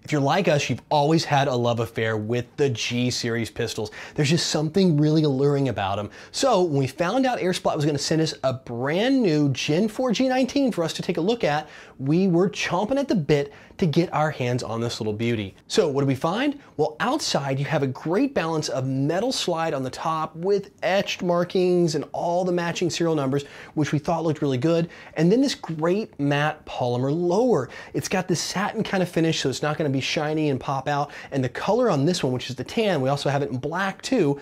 If you're like us, you've always had a love affair with the G series pistols. There's just something really alluring about them. So when we found out Airsplat was going to send us a brand new Gen 4 G19 for us to take a look at, we were chomping at the bit to get our hands on this little beauty. So what did we find? Well, outside you have a great balance of metal slide on the top with etched markings and all the matching serial numbers, which we thought looked really good. And then this great matte polymer lower. It's got this satin kind of finish, so it's not going to be shiny and pop out. And the color on this one, which is the tan, we also have it in black too,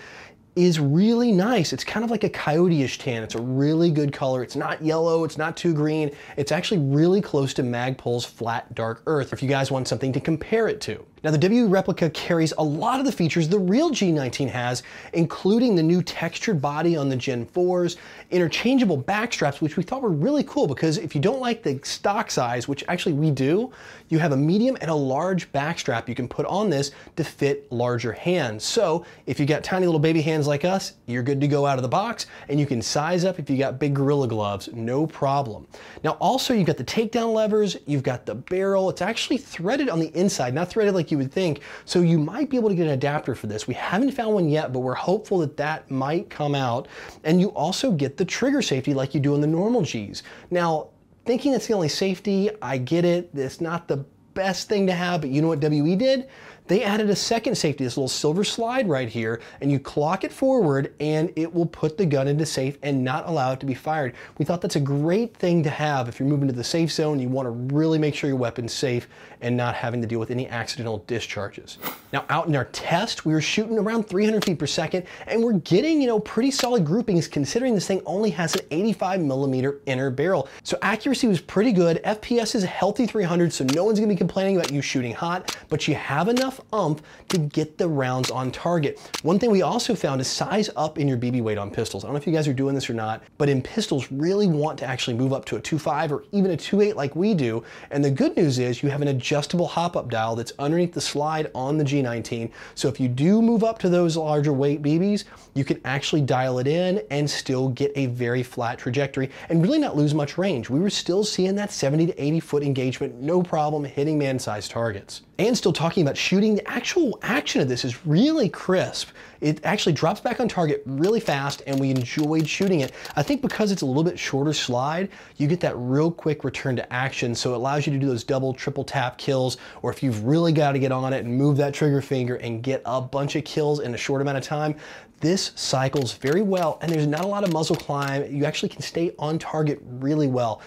is really nice. It's kind of like a coyote-ish tan. It's a really good color. It's not yellow, it's not too green. It's actually really close to Magpul's flat dark earth, if you guys want something to compare it to. Now the WE replica carries a lot of the features the real G19 has, including the new textured body on the Gen 4s, interchangeable back straps, which we thought were really cool because if you don't like the stock size, which actually we do, you have a medium and a large back strap you can put on this to fit larger hands. So if you got tiny little baby hands like us, you're good to go out of the box, and you can size up if you got big gorilla gloves, no problem. Now also you've got the takedown levers, you've got the barrel. It's actually threaded on the inside, not threaded like you would think, so you might be able to get an adapter for this. We haven't found one yet, but we're hopeful that that might come out. And you also get the trigger safety like you do in the normal Gs. Now, thinking that's the only safety, I get it. It's not the best thing to have, but you know what WE did? They added a second safety, this little silver slide right here, and you clock it forward and it will put the gun into safe and not allow it to be fired. We thought that's a great thing to have if you're moving to the safe zone. You want to really make sure your weapon's safe and not having to deal with any accidental discharges. Now out in our test, we were shooting around 300 feet per second and we're getting, you know, pretty solid groupings considering this thing only has an 85mm inner barrel. So accuracy was pretty good. FPS is a healthy 300, so no one's gonna be complaining about you shooting hot, but you have enough oomph to get the rounds on target. One thing we also found is size up in your BB weight on pistols. I don't know if you guys are doing this or not, but in pistols really want to actually move up to a 2.5 or even a 2.8 like we do. And the good news is you have an adjustable hop-up dial that's underneath the slide on the G19. So if you do move up to those larger weight BBs, you can actually dial it in and still get a very flat trajectory and really not lose much range. We were still seeing that 70 to 80 foot engagement, no problem hitting man-sized targets. And still talking about shooting, the actual action of this is really crisp. It actually drops back on target really fast and we enjoyed shooting it. I think because it's a little bit shorter slide, you get that real quick return to action, so it allows you to do those double, triple tap kills, or if you've really got to get on it and move that trigger finger and get a bunch of kills in a short amount of time, this cycles very well and there's not a lot of muzzle climb. You actually can stay on target really well.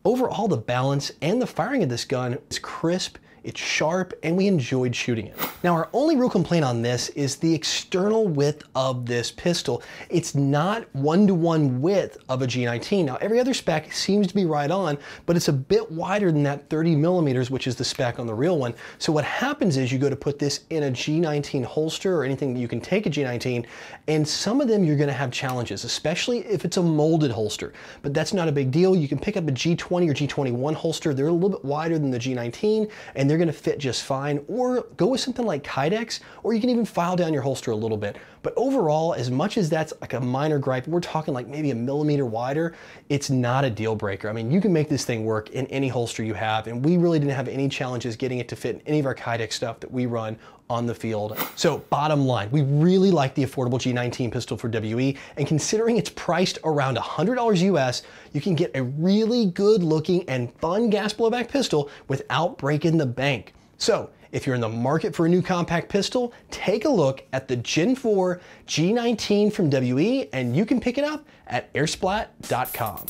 Overall, the balance and the firing of this gun is crisp, it's sharp, and we enjoyed shooting it. Now, our only real complaint on this is the external width of this pistol. It's not one-to-one width of a G19. Now, every other spec seems to be right on, but it's a bit wider than that 30mm, which is the spec on the real one. So what happens is you go to put this in a G19 holster or anything that you can take a G19, and some of them you're gonna have challenges, especially if it's a molded holster. But that's not a big deal. You can pick up a G20 or G21 holster. They're a little bit wider than the G19, and they're gonna fit just fine, or go with something like Kydex, or you can even file down your holster a little bit. But overall, as much as that's like a minor gripe, we're talking like maybe a millimeter wider, it's not a deal breaker. I mean, you can make this thing work in any holster you have, and we really didn't have any challenges getting it to fit in any of our Kydex stuff that we run on the field. So bottom line, we really like the affordable G19 pistol for WE, and considering it's priced around $100 US, you can get a really good looking and fun gas blowback pistol without breaking the bank. So if you're in the market for a new compact pistol, take a look at the Gen 4 G19 from WE and you can pick it up at airsplat.com.